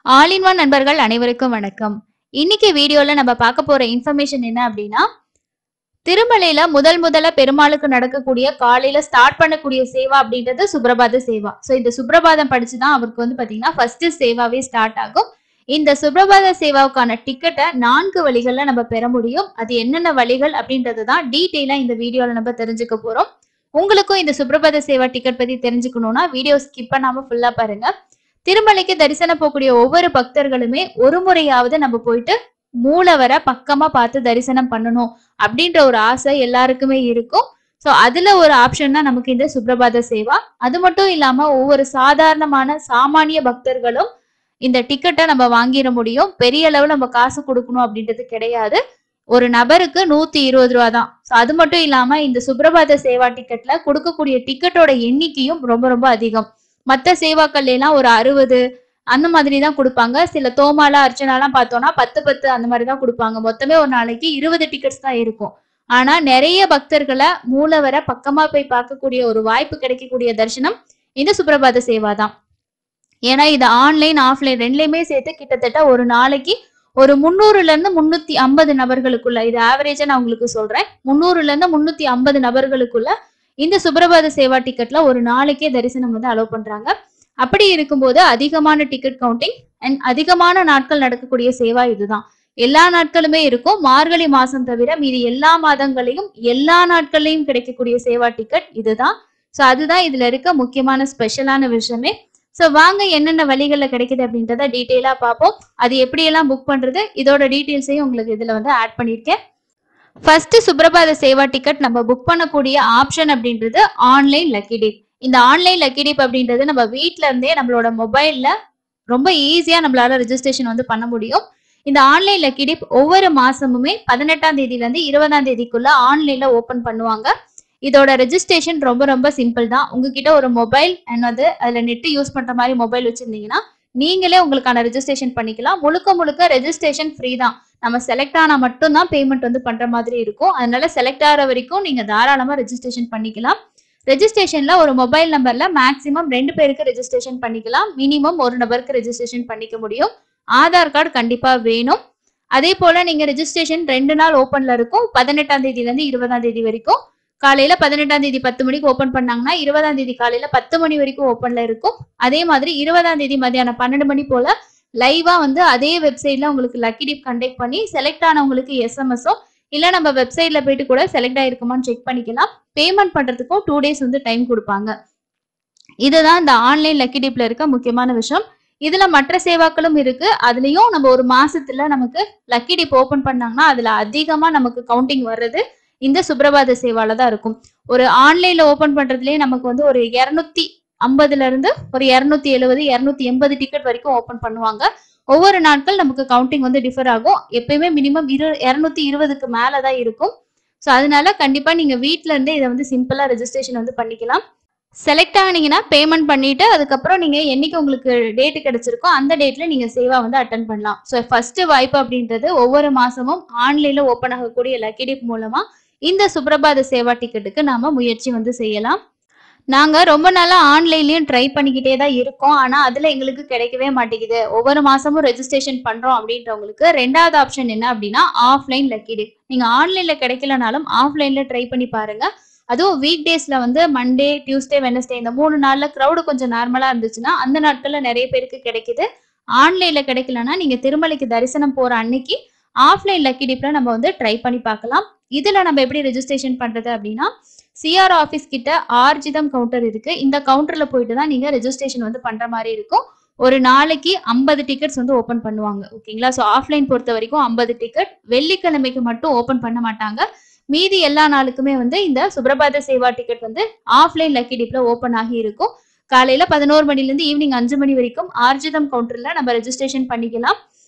All in one நண்பர்கள் அனைவருக்கும் வணக்கம். இன்னைக்கு வீடியோல நம்ம பார்க்க போற இன்ஃபர்மேஷன் என்ன அப்படின்னா, திருமலையில முதல்ல பெருமாளுக்கு நடக்கக்கூடிய காலையில ஸ்டார்ட் பண்ணக்கூடிய சேவா அப்படின்றது சுப்ரபாத சேவா. சோ இந்த சுப்ரபாதம் படிச்சுதான் அவருக்கு பாத்தீங்கன்னா ஃபர்ஸ்ட் சேவாவே ஸ்டார்ட் ஆகும். இந்த சுப்ரபாத சேவாவுக்கான டிக்கெட்டை 4 வழிகள்ல நம்ம பெற முடியும். அது என்னென்ன வழிகள் அப்படின்றது தான் டீட்டெயிலா இந்த வீடியோல நம்ம தெரிஞ்சுக்க போறோம். உங்களுக்கும் இந்த சுப்ரபாத சேவா டிக்கெட் பத்தி தெரிஞ்சுக்கணும்னா வீடியோ ஸ்கிப் பண்ணாம ஃபுல்லா பாருங்க. திருமலைக்கு தரிசனம் போகக்கூடிய ஒவ்வொரு பக்தர்களுமே ஒரு முறையாவது நம்ம போயிட்டு மூலவரை பக்கமா பார்த்து தரிசனம் பண்ணணும் அப்படின்ற ஒரு ஆசை எல்லாருக்குமே இருக்கும். சோ அதுல ஒரு ஆப்ஷன் தான் நமக்கு இந்த சுப்ரபாத சேவா. அது மட்டும் இல்லாம ஒவ்வொரு சாதாரணமான சாமானிய பக்தர்களும் இந்த டிக்கெட்டை நம்ம வாங்கிட முடியும். பெரிய அளவு நம்ம காசு கொடுக்கணும் அப்படின்றது கிடையாது. ஒரு நபருக்கு 120 ரூபா தான். அது மட்டும் இல்லாம இந்த சுப்ரபாத சேவா டிக்கெட்ல கொடுக்கக்கூடிய டிக்கெட்டோட எண்ணிக்கையும் ரொம்ப ரொம்ப அதிகம். மற்ற சேவாக்கள் எல்லாம் ஒரு 60 அந்த மாதிரி தான் கொடுப்பாங்க. சில தோமாலா அர்ச்சனாலாம் பார்த்தோம்னா 10 அந்த மாதிரி தான் கொடுப்பாங்க. மொத்தமே ஒரு நாளைக்கு 20 டிக்கெட்ஸ் தான் இருக்கும். ஆனா நிறைய பக்தர்களை மூலவரை பக்கமா போய் பார்க்கக்கூடிய ஒரு வாய்ப்பு கிடைக்கக்கூடிய தரிசனம் இந்த சுப்ரபாத சேவா தான். ஏன்னா இது ஆன்லைன் ஆஃப்லைன் ரெண்டுலயுமே சேர்த்து கிட்டத்தட்ட ஒரு நாளைக்கு ஒரு 300ல இருந்து 350 நபர்களுக்குள்ள, இது ஆவரேஜா நான் உங்களுக்கு சொல்றேன், 300ல இருந்து 350 நபர்களுக்குள்ள இந்த சுப்ரபாத சேவா டிக்கெட்ல ஒரு நாளைக்கே தரிசனம் அலோவ் பண்றாங்க. அப்படி இருக்கும்போது அதிகமான டிக்கெட் கவுண்டிங் அண்ட் அதிகமான நாட்கள் நடக்கக்கூடிய சேவா இதுதான். எல்லா நாட்களுமே இருக்கும். மார்கழி மாசம் தவிர மீதி எல்லா மாதங்களையும் எல்லா நாட்கள்லயும் கிடைக்கக்கூடிய சேவா டிக்கெட் இதுதான். சோ அதுதான் இதுல இருக்க முக்கியமான ஸ்பெஷலான விஷயமே. சோ வாங்க என்னென்ன வழிகள்ல கிடைக்குது அப்படின்றத டீட்டெயிலா பார்ப்போம். அது எப்படியெல்லாம் புக் பண்றது, இதோட டீட்டெயில்ஸையும் உங்களுக்கு இதுல ஆட் பண்ணியிருக்கேன். ஃபர்ஸ்ட் சுப்ரபாத சேவா டிக்கெட் நம்ம புக் பண்ணக்கூடிய ஆப்ஷன் அப்படின்றது ஆன்லைன் லக்கி டிப். இந்த ஆன்லைன் லக்கி டிப் அப்படின்றது நம்ம வீட்ல இருந்தே நம்மளோட மொபைல்ல ரொம்ப ஈஸியா நம்மளால ரெஜிஸ்ட்ரேஷன் பண்ண முடியும். இந்த ஆன்லைன் லக்கி டிப் ஒவ்வொரு மாசமுமே 18ஆம் தேதியில இருந்து 20ஆம் தேதிக்குள்ள ஆன்லைன்ல ஓபன் பண்ணுவாங்க. இதோட ரெஜிஸ்ட்ரேஷன் ரொம்ப ரொம்ப சிம்பிள் தான். உங்ககிட்ட ஒரு மொபைல் அண்ட் அதுல நெட் யூஸ் பண்ற மாதிரி மொபைல் வச்சிருந்தீங்கன்னா நீங்களே உங்களுக்கான ரெஜிஸ்ட்ரேஷன் பண்ணிக்கலாம். முழுக்க ரெஜிஸ்ட்ரேஷன் ஃப்ரீ தான். நம்ம செலக்ட் ஆனா மட்டும்தான் பேமெண்ட் பண்ற மாதிரி இருக்கும். அதனால செலக்ட் ஆகிற வரைக்கும் நீங்க தாராளமா ரெஜிஸ்ட்ரேஷன் பண்ணிக்கலாம். ரெஜிஸ்ட்ரேஷன்ல ஒரு மொபைல் நம்பர்ல மேக்சிமம் 2 பேருக்கு ரெஜிஸ்ட்ரேஷன் பண்ணிக்கலாம். மினிமம் ஒரு நபருக்கு ரெஜிஸ்ட்ரேஷன் பண்ணிக்க முடியும். ஆதார் கார்டு கண்டிப்பா வேணும். அதே போல நீங்க ரெஜிஸ்ட்ரேஷன் 2 நாள் ஓபன்ல இருக்கும். 18ஆம் தேதியில இருந்து 20ஆம் தேதி வரைக்கும். காலையில 18ஆம் தேதி 10 மணிக்கு ஓபன் பண்ணாங்கன்னா 20ஆம் தேதி காலையில 10 மணி வரைக்கும் ஓபன்ல இருக்கும். அதே மாதிரி 20ஆம் தேதி மதியானம் 12 மணி போல லைவா அதே வெப்சைட்ல உங்களுக்கு லக்கி டிப் கண்டக்ட் பண்ணி செலக்ட் ஆனவங்களுக்கு எஸ்எம்எஸோ இல்ல நம்ம வெப்சைட்ல போயிட்டு கூட செலக்ட் ஆயிருக்குமான்னு செக் பண்ணிக்கலாம். பேமெண்ட் பண்றதுக்கும் 2 டேஸ் டைம் கொடுப்பாங்க. இதுதான் இந்த ஆன்லைன் லக்கி டிப்ல இருக்க முக்கியமான விஷயம். இதுல மற்ற சேவாக்களும் இருக்கு. அதுலயும் நம்ம ஒரு மாசத்துல நமக்கு லக்கி டிப் ஓபன் பண்ணாங்கன்னா அதுல அதிகமா நமக்கு கவுண்டிங் வர்றது இந்த சுப்ரபாத சேவால தான் இருக்கும். ஒரு ஆன்லைன்ல ஓபன் பண்றதுலயே நமக்கு ஒரு 250ல இருந்து ஒரு 270 280 டிக்கெட் வரைக்கும் ஓபன் பண்ணுவாங்க. ஒவ்வொரு நாட்கள் நமக்கு கவுண்டிங் டிஃபர் ஆகும். எப்பயுமே மினிமம் 220க்கு மேலதான் இருக்கும். சோ அதனால கண்டிப்பா நீங்க வீட்ல இருந்தே இதை சிம்பிளா ரெஜிஸ்ட்ரேஷன் பண்ணிக்கலாம். செலக்ட் ஆனீங்கன்னா பேமெண்ட் பண்ணிட்டு அதுக்கப்புறம் நீங்க என்னைக்கு உங்களுக்கு டேட் கிடைச்சிருக்கோ அந்த டேட்ல நீங்க சேவா அட்டன் பண்ணலாம். ஸோ ஃபர்ஸ்ட் வாய்ப்பு அப்படின்றது ஒவ்வொரு மாசமும் ஆன்லைன்ல ஓபன் ஆகக்கூடிய லக்கி டிப் மூலமா இந்த சுப்ரபாத சேவா டிக்கெட்டுக்கு நாம முயற்சி செய்யலாம். நாங்க ரொம்ப நாளா ஆன்லைன்லயும் ட்ரை பண்ணிக்கிட்டே தான் இருக்கோம். ஆனா அதுல எங்களுக்கு கிடைக்கவே மாட்டேங்குது. ஒவ்வொரு மாசமும் ரெஜிஸ்ட்ரேஷன் பண்றோம் அப்படின்றவங்களுக்கு ரெண்டாவது ஆப்ஷன் என்ன அப்படின்னா ஆஃப்லைன் லக்கி டிப். நீங்க ஆன்லைன்ல கிடைக்கலனாலும் ஆஃப்லைன்ல ட்ரை பண்ணி பாருங்க. அதுவும் வீக் டேஸ்ல மண்டே டியூஸ்டே வெனஸ்டே இந்த 3 நாள்ல கிரௌடு கொஞ்சம் நார்மலா இருந்துச்சுன்னா அந்த நாட்கள்ல நிறைய பேருக்கு கிடைக்குது. ஆன்லைன்ல கிடைக்கலன்னா நீங்க திருமலைக்கு தரிசனம் போற அன்னைக்கு ஆஃப்லைன் லக்கி டிப்ல நம்ம ட்ரை பண்ணி பார்க்கலாம். இதுல நம்ம எப்படி ரெஜிஸ்ட்ரேஷன் பண்றது அப்படின்னா சிஆர் ஆபீஸ் கிட்ட ஆர்ஜிதம் கவுண்டர் இருக்கு. இந்த கவுண்டர்ல போயிட்டு தான் நீங்க ரெஜிஸ்ட்ரேஷன் பண்ற மாதிரி இருக்கும். ஒரு நாளைக்கு 50 டிக்கெட்ஸ் ஓபன் பண்ணுவாங்க. ஓகேங்களா? ஸோ ஆஃப்லைன் பொறுத்த வரைக்கும் 50 டிக்கெட். வெள்ளிக்கிழமைக்கு மட்டும் ஓபன் பண்ண மாட்டாங்க. மீதி எல்லா நாளுக்குமே இந்த Suprabhata Seva ticket offline lucky டிப்ல ஓபன் ஆகி இருக்கும். காலையில 11 மணில இருந்து ஈவினிங் 5 மணி வரைக்கும் ஆர்ஜிதம் கவுண்டர்ல நம்ம ரெஜிஸ்ட்ரேஷன் பண்ணிக்கலாம்.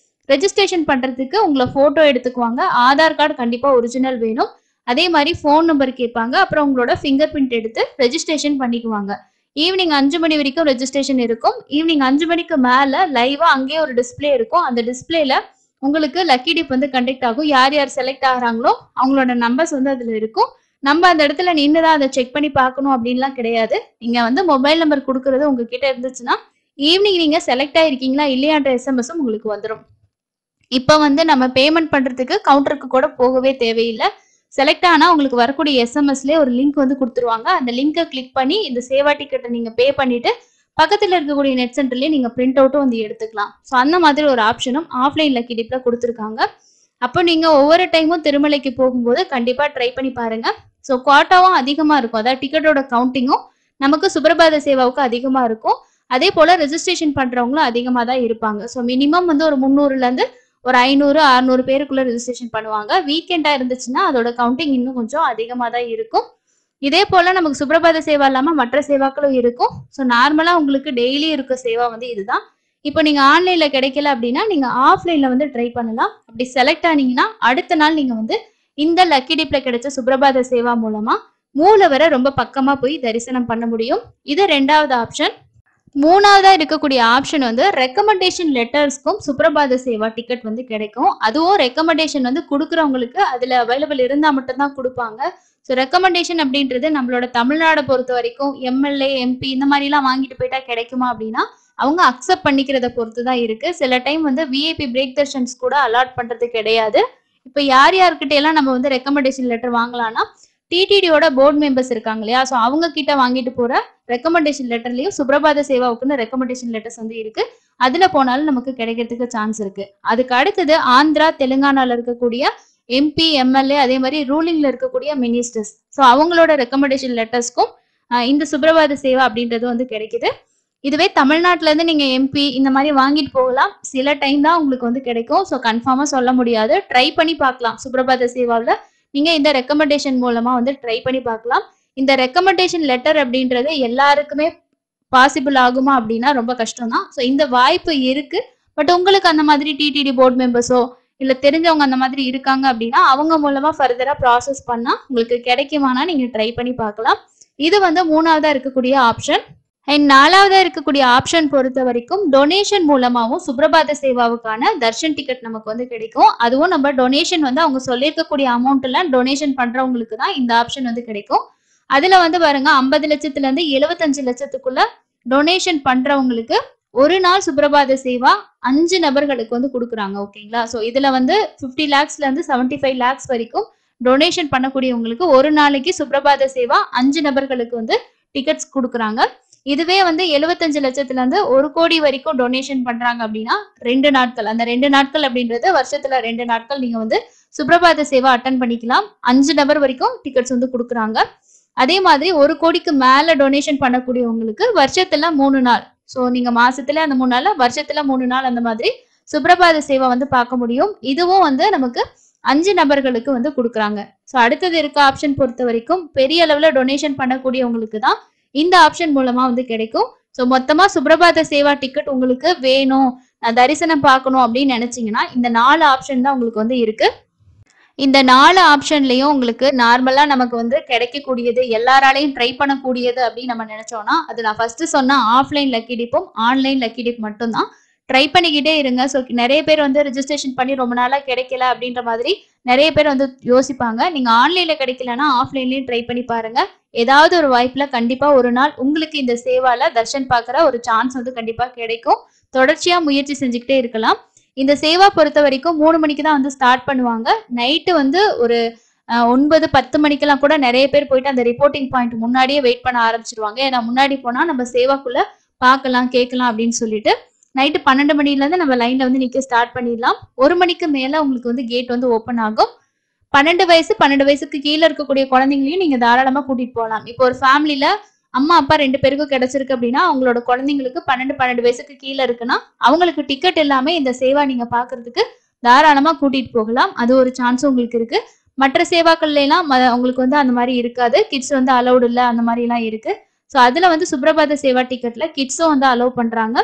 ரெஜிஸ்ட்ரேஷன் பண்றதுக்கு உங்களை போட்டோ எடுத்துக்குவாங்க. ஆதார் கார்டு கண்டிப்பா ஒரிஜினல் வேணும். அதே மாதிரி போன் நம்பர் கேட்பாங்க. அப்புறம் உங்களோட ஃபிங்கர் பிரிண்ட் எடுத்து ரெஜிஸ்ட்ரேஷன் பண்ணிக்குவாங்க. ஈவினிங் 5 மணி வரைக்கும் ரெஜிஸ்ட்ரேஷன் இருக்கும். ஈவினிங் 5 மணிக்கு மேல லைவா அங்கேயே ஒரு டிஸ்பிளே இருக்கும். அந்த டிஸ்பிளேல உங்களுக்கு லக்கி டிப் கண்டக்ட் ஆகும். யார் யார் செலக்ட் ஆகிறாங்களோ அவங்களோட நம்பர்ஸ் அதுல இருக்கும். நம்ம அந்த இடத்துல நின்றுதான் அதை செக் பண்ணி பார்க்கணும் அப்படின்லாம் கிடையாது. நீங்க மொபைல் நம்பர் கொடுக்கறது உங்ககிட்ட இருந்துச்சுன்னா ஈவினிங் நீங்க செலக்ட் ஆயிருக்கீங்களா இல்லையான்ற எஸ்எம்எஸும் உங்களுக்கு வந்துடும். இப்போ வந்து நம்ம பேமெண்ட் பண்றதுக்கு கவுண்டருக்கு கூட போகவே தேவையில்லை. செலக்ட் ஆனா உங்களுக்கு வரக்கூடிய எஸ்எம்எஸ்லயே ஒரு லிங்க் வந்து கொடுத்துருவாங்க. அந்த லிங்கை கிளிக் பண்ணி இந்த சேவா டிக்கெட்டை நீங்க பே பண்ணிட்டு பக்கத்துல இருக்கக்கூடிய நெட் சென்டர்லயே நீங்க பிரிண்ட் அவுட்டும் வந்து எடுத்துக்கலாம். ஸோ அந்த மாதிரி ஒரு ஆப்ஷனும் ஆஃப்லைன் லக்கி டிப்ல கொடுத்துருக்காங்க. அப்போ நீங்க ஒவ்வொரு டைமும் திருமலைக்கு போகும்போது கண்டிப்பா ட்ரை பண்ணி பாருங்க. ஸோ குவாட்டாவும் அதிகமா இருக்கும். அதாவது டிக்கெட்டோட கவுண்டிங்கும் நமக்கு சுப்ரபாத சேவாவுக்கு அதிகமா இருக்கும். அதே போல ரெஜிஸ்ட்ரேஷன் பண்றவங்களும் அதிகமா தான் இருப்பாங்க. ஸோ மினிமம் வந்து ஒரு 300ல இருந்து ஒரு 500 600 பேருக்குள்ள ரெஜிஸ்ட்ரேஷன் பண்ணுவாங்க. வீக்கெண்டா இருந்துச்சுன்னா அதோட கவுண்டிங் இன்னும் கொஞ்சம் அதிகமா தான் இருக்கும். இதே போல நமக்கு சுப்ரபாத சேவா இல்லாம மற்ற சேவாக்களும் இருக்கும். ஸோ நார்மலா உங்களுக்கு டெய்லி இருக்க சேவா வந்து இதுதான். இப்போ நீங்க ஆன்லைன்ல கிடைக்கல அப்படின்னா நீங்க ஆஃப்லைன்ல வந்து ட்ரை பண்ணலாம். அப்படி செலக்ட் ஆனீங்கன்னா அடுத்த நாள் நீங்க வந்து இந்த லக்கி டிப்ல கிடைச்ச சுப்ரபாத சேவா மூலமா மூலவரை ரொம்ப பக்கமா போய் தரிசனம் பண்ண முடியும். இது 2வது ஆப்ஷன். 3வதா இருக்கக்கூடிய ஆப்ஷன் வந்து ரெக்கமெண்டேஷன் லெட்டர்ஸ்க்கும் சுப்ரபாத சேவா டிக்கெட் வந்து கிடைக்கும். அதுவும் ரெக்கமெண்டேஷன் வந்து கொடுக்குறவங்களுக்கு அதுல அவைலபிள் இருந்தா மட்டும்தான் கொடுப்பாங்க. ஸோ ரெக்கமெண்டேஷன் அப்படின்றது நம்மளோட தமிழ்நாடை பொறுத்த வரைக்கும் எம்எல்ஏ எம்பி இந்த மாதிரிலாம் வாங்கிட்டு போயிட்டா கிடைக்குமா அப்படின்னா அவங்க அக்செப்ட் பண்ணிக்கிறத பொறுத்து தான் இருக்கு. சில டைம் வந்து விஐபி பிரேக் தர்ஷன்ஸ் கூட அலாட் பண்றது கிடையாது. இப்போ யார் யார்கிட்ட எல்லாம் நம்ம வந்து ரெக்கமெண்டேஷன் லெட்டர் வாங்கலாம்னா டிடிடியோட போர்டு மெம்பர்ஸ் இருக்காங்க இல்லையா, ஸோ அவங்க கிட்ட வாங்கிட்டு போற ரெக்கமெண்டேஷன் லெட்டர்லயும் சுப்ரபாத சேவாவுக்குன்னு ரெக்கமெண்டேஷன் லெட்டர்ஸ் வந்து இருக்கு. அதுல போனாலும் நமக்கு கிடைக்கிறதுக்கு சான்ஸ் இருக்கு. அதுக்கு அடுத்தது ஆந்திரா தெலுங்கானால இருக்கக்கூடிய எம்பி எம்எல்ஏ அதே மாதிரி ரூலிங்ல இருக்கக்கூடிய மினிஸ்டர்ஸ், ஸோ அவங்களோட ரெக்கமெண்டேஷன் லெட்டர்ஸ்க்கும் இந்த சுப்ரபாத சேவா அப்படின்றது வந்து கிடைக்குது. இதுவே தமிழ்நாட்டுல இருந்து நீங்க எம்பி இந்த மாதிரி வாங்கிட்டு போகலாம். சில டைம் தான் உங்களுக்கு வந்து கிடைக்கும். ஸோ கன்ஃபார்மா சொல்ல முடியாது. ட்ரை பண்ணி பார்க்கலாம். சுப்ரபாத சேவாவில் நீங்க இந்த ரெக்கமெண்டேஷன் மூலமா வந்து ட்ரை பண்ணி பார்க்கலாம். இந்த ரெக்கமெண்டேஷன் லெட்டர் அப்படின்றது எல்லாருக்குமே பாசிபிள் ஆகுமா அப்படின்னா ரொம்ப கஷ்டம் தான். ஸோ இந்த வாய்ப்பு இருக்கு. பட் உங்களுக்கு அந்த மாதிரி டிடிடி போர்டு மெம்பர்ஸோ இல்ல தெரிஞ்சவங்க அந்த மாதிரி இருக்காங்க அப்படின்னா அவங்க மூலமா ஃபர்தரா ப்ராசஸ் பண்ணா உங்களுக்கு கிடைக்குமானா நீங்க ட்ரை பண்ணி பார்க்கலாம். இது வந்து 3வதா இருக்கக்கூடிய ஆப்ஷன். அண்ட் 4வதா இருக்கக்கூடிய ஆப்ஷன் பொறுத்த வரைக்கும் டொனேஷன் மூலமாவும் சுப்ரபாத சேவாவுக்கான தர்ஷன் டிக்கெட் நமக்கு வந்து கிடைக்கும். அதுவும் நம்ம டொனேஷன் வந்து அவங்க சொல்லியிருக்கக்கூடிய அமௌண்ட்ல டொனேஷன் பண்றவங்களுக்கு தான் இந்த ஆப்ஷன் வந்து கிடைக்கும். அதுல வந்து பாருங்க 50 லட்சத்துல இருந்து 75 லட்சத்துக்குள்ள டொனேஷன் பண்றவங்களுக்கு ஒரு நாள் சுப்ரபாத சேவா 5 நபர்களுக்கு வந்து கொடுக்குறாங்க. ஓகேங்களா? ஸோ இதுல வந்து 50 lakhsல இருந்து 75 lakhs வரைக்கும் டொனேஷன் பண்ணக்கூடியவங்களுக்கு ஒரு நாளைக்கு சுப்ரபாத சேவா 5 நபர்களுக்கு வந்து டிக்கெட்ஸ் கொடுக்குறாங்க. இதுவே வந்து 75 லட்சத்துல இருந்து 1 கோடி வரைக்கும் டொனேஷன் பண்றாங்க அப்படின்னா 2 நாட்கள், அந்த 2 நாட்கள் அப்படின்றது வருஷத்துல 2 நாட்கள் நீங்க வந்து சுப்ரபாத சேவா அட்டன் பண்ணிக்கலாம். 5 நபர் வரைக்கும் டிக்கெட்ஸ் வந்து கொடுக்குறாங்க. அதே மாதிரி 1 கோடிக்கு மேல டொனேஷன் பண்ணக்கூடியவங்களுக்கு வருஷத்துல 3 நாள், ஸோ நீங்க மாசத்துல அந்த 3 நாள், வருஷத்துல 3 நாள் அந்த மாதிரி சுப்ரபாத சேவா வந்து பார்க்க முடியும். இதுவும் வந்து நமக்கு 5 நபர்களுக்கு வந்து கொடுக்குறாங்க. ஸோ அடுத்தது இருக்க ஆப்ஷன் பொறுத்த வரைக்கும் பெரிய அளவுல டொனேஷன் பண்ணக்கூடியவங்களுக்கு தான் இந்த ஆப்ஷன் மூலமா வந்து கிடைக்கும். ஸோ மொத்தமா சுப்ரபாத சேவா டிக்கெட் உங்களுக்கு வேணும், நான் தரிசனம் பார்க்கணும் அப்படின்னு நினைச்சீங்கன்னா இந்த 4 ஆப்ஷன் தான் உங்களுக்கு வந்து இருக்கு. இந்த 4 ஆப்ஷன்லயும் உங்களுக்கு நார்மலா நமக்கு வந்து கிடைக்கக்கூடியது, எல்லாராலையும் ட்ரை பண்ணக்கூடியது அப்படின்னு நம்ம நினைச்சோம்னா அது நான் ஃபர்ஸ்ட் சொன்ன ஆஃப்லைன் லக்கி டிப்பும் ஆன்லைன் லக்கி டிப் மட்டும்தான். ட்ரை பண்ணிக்கிட்டே இருங்க. ஸோ நிறைய பேர் வந்து ரெஜிஸ்ட்ரேஷன் பண்ணி ரொம்ப நாளா கிடைக்கல அப்படின்ற மாதிரி நிறைய பேர் வந்து யோசிப்பாங்க. நீங்க ஆன்லைன்ல கிடைக்கலன்னா ஆஃப்லைன்லயும் ட்ரை பண்ணி பாருங்க. ஏதாவது ஒரு வாய்ப்புல கண்டிப்பா ஒரு நாள் உங்களுக்கு இந்த சேவால தர்ஷன் பார்க்குற ஒரு சான்ஸ் வந்து கண்டிப்பா கிடைக்கும். தொடர்ச்சியா முயற்சி செஞ்சுக்கிட்டே இருக்கலாம். இந்த சேவா பொறுத்த வரைக்கும் 3 மணிக்கு தான் வந்து ஸ்டார்ட் பண்ணுவாங்க. நைட்டு வந்து ஒரு 9-10 மணிக்கெல்லாம் கூட நிறைய பேர் போயிட்டு அந்த ரிப்போர்ட்டிங் பாயிண்ட் முன்னாடியே வெயிட் பண்ண ஆரம்பிச்சிருவாங்க. ஏன்னா முன்னாடி போனா நம்ம சேவாக்குள்ள பார்க்கலாம் கேட்கலாம் அப்படின்னு சொல்லிட்டு நைட்டு 12 மணில இருந்து நம்ம லைன்ல வந்து நிக்க ஸ்டார்ட் பண்ணிடலாம். 1 மணிக்கு மேல உங்களுக்கு வந்து கேட் வந்து ஓப்பன் ஆகும். 12 வயசு 12 வயசுக்கு கீழே இருக்கக்கூடிய குழந்தைங்களையும் நீங்க தாராளமா கூட்டிட்டு போகலாம். இப்போ ஒரு ஃபேமிலில அம்மா அப்பா 2 பேருக்கும் கிடைச்சிருக்கு அப்படின்னா அவங்களோட குழந்தைங்களுக்கு 12 வயசுக்கு கீழே இருக்குன்னா அவங்களுக்கு டிக்கெட் எல்லாமே இந்த சேவா நீங்க பாக்குறதுக்கு தாராளமா கூட்டிட்டு போகலாம். அது ஒரு சான்ஸ் உங்களுக்கு இருக்கு. மற்ற சேவாக்கள்ல எல்லாம் உங்களுக்கு வந்து அந்த மாதிரி இருக்காது. கிட்ஸ் வந்து அலௌடு இல்லை, அந்த மாதிரி எல்லாம் இருக்கு. ஸோ அதுல வந்து சுப்ரபாத சேவா டிக்கெட்ல கிட்ஸும் வந்து அலோவ் பண்றாங்க.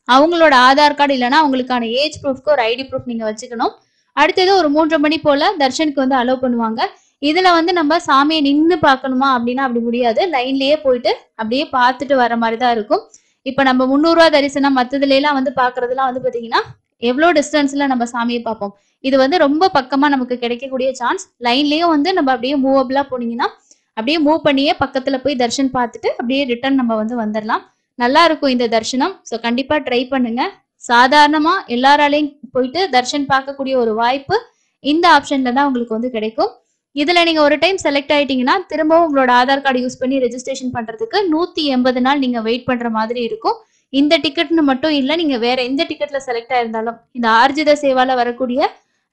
அவங்களோட ஆதார் கார்டு இல்லைன்னா அவங்களுக்கான ஏஜ் ப்ரூஃப்க்கு ஒரு ஐடி ப்ரூஃப் நீங்க வச்சுக்கணும். அடுத்தது ஒரு 3:30 மணி போல தர்ஷனுக்கு வந்து அலோவ் பண்ணுவாங்க. இதுல வந்து நம்ம சாமியை நின்று பார்க்கணுமா அப்படின்னா அப்படி முடியாது. லைன்லயே போயிட்டு அப்படியே பார்த்துட்டு வர மாதிரி தான் இருக்கும். இப்ப நம்ம 300 ரூபா தரிசனம் மற்றதுல எல்லாம் வந்து பாக்குறதுலாம் வந்து பாத்தீங்கன்னா எவ்வளவு டிஸ்டன்ஸ்ல நம்ம சாமியை பார்ப்போம். இது வந்து ரொம்ப பக்கமா நமக்கு கிடைக்கக்கூடிய சான்ஸ். லைன்லயும் வந்து நம்ம அப்படியே மூவபிளா போனீங்கன்னா அப்படியே மூவ் பண்ணியே பக்கத்துல போய் தர்ஷன் பார்த்துட்டு அப்படியே ரிட்டர்ன் நம்ம வந்து வந்துடலாம். நல்லா இருக்கும் இந்த தரிசனம். ஸோ கண்டிப்பா ட்ரை பண்ணுங்க. சாதாரணமா எல்லாராலையும் போயிட்டு தர்ஷன் பார்க்கக்கூடிய ஒரு வாய்ப்பு இந்த ஆப்ஷன்ல தான் உங்களுக்கு வந்து கிடைக்கும். இதுல நீங்க ஒரு டைம் செலக்ட் ஆயிட்டீங்கன்னா திரும்பவும் உங்களோட ஆதார் கார்டு யூஸ் பண்ணி ரெஜிஸ்ட்ரேஷன் பண்றதுக்கு 180 நாள் நீங்க வெயிட் பண்ற மாதிரி இருக்கும். இந்த டிக்கெட்னு மட்டும் இல்ல, நீங்க வேற எந்த டிக்கெட்ல செலக்ட் ஆயிருந்தாலும் இந்த ஆர்ஜித சேவால வரக்கூடிய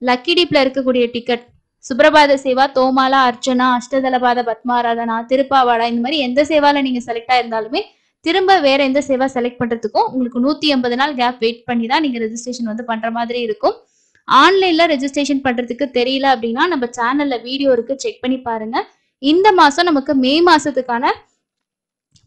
லக்கி டீப்ல இருக்கக்கூடிய டிக்கெட், சுப்ரபாத சேவா, தோமாலா, அர்ச்சனா, அஷ்டதலபாத பத்மாராதனா, திருப்பாவாடா, இந்த மாதிரி எந்த சேவால நீங்க செலக்ட் ஆயிருந்தாலுமே திரும்ப வேற எந்த சேவா செலக்ட் பண்றதுக்கும் உங்களுக்கு 180 நாள் கேப் வெயிட் பண்ணி தான் நீங்க ரெஜிஸ்ட்ரேஷன் வந்து பண்ற மாதிரி இருக்கும். ஆன்லைன்ல ரெஜிஸ்ட்ரேஷன் பண்றதுக்கு தெரியல அப்படின்னா நம்ம சேனல்ல வீடியோ இருக்கு, செக் பண்ணி பாருங்க. இந்த மாசம் நமக்கு மே மாசத்துக்கான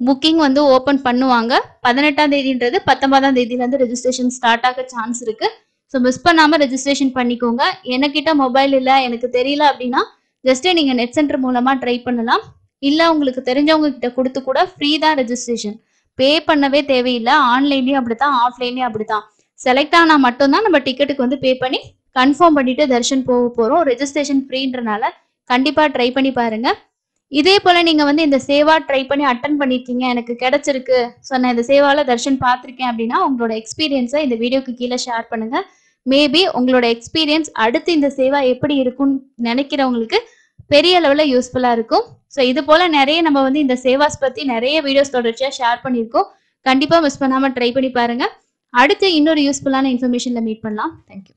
புக்கிங் வந்து ஓபன் பண்ணுவாங்க. 18ஆம் தேதின்றது 19ஆம் தேதியில இருந்து ரெஜிஸ்ட்ரேஷன் ஸ்டார்ட் ஆக சான்ஸ் இருக்கு. ஸோ மிஸ் பண்ணாம ரெஜிஸ்ட்ரேஷன் பண்ணிக்கோங்க. எனக்கிட்ட மொபைல் இல்லை, எனக்கு தெரியல அப்படின்னா ஜஸ்ட் நீங்க நெட் சென்டர் மூலமா ட்ரை பண்ணலாம். இல்ல உங்களுக்கு தெரிஞ்சவங்க கிட்ட கொடுத்து கூட ஃப்ரீ தான் ரெஜிஸ்ட்ரேஷன், பே பண்ணவே தேவையில்லை. ஆன்லைன்லயும் அப்படித்தான், ஆஃப்லைன்லயும் அப்படித்தான். செலக்ட் ஆனா மட்டும்தான் நம்ம டிக்கெட்டுக்கு வந்து பே பண்ணி கன்ஃபார்ம் பண்ணிட்டு தர்ஷன் போக போறோம். ரெஜிஸ்ட்ரேஷன் ஃப்ரீன்றனால கண்டிப்பா ட்ரை பண்ணி பாருங்க. இதே போல நீங்க வந்து இந்த சேவா ட்ரை பண்ணி அட்டன் பண்ணிருக்கீங்க, எனக்கு கிடைச்சிருக்கு, ஸோ நான் இந்த சேவால தர்ஷன் பார்த்திருக்கேன் அப்படின்னா உங்களோட எக்ஸ்பீரியன்ஸை இந்த வீடியோக்கு கீழே ஷேர் பண்ணுங்க. மேபி உங்களோட எக்ஸ்பீரியன்ஸ் அடுத்து இந்த சேவா எப்படி இருக்கும்னு நினைக்கிறவங்களுக்கு பெரிய லெவல்ல யூஸ்ஃபுல்லா இருக்கும். ஸோ இது போல நிறைய நம்ம வந்து இந்த சேவாஸ் பத்தி நிறைய வீடியோஸ் தொடர்ச்சியா ஷேர் பண்ணியிருக்கோம். கண்டிப்பா மிஸ் பண்ணாம ட்ரை பண்ணி பாருங்க. அடுத்து இன்னொரு யூஸ்ஃபுல்லான இன்ஃபர்மேஷன்ல மீட் பண்ணலாம். தேங்க்யூ.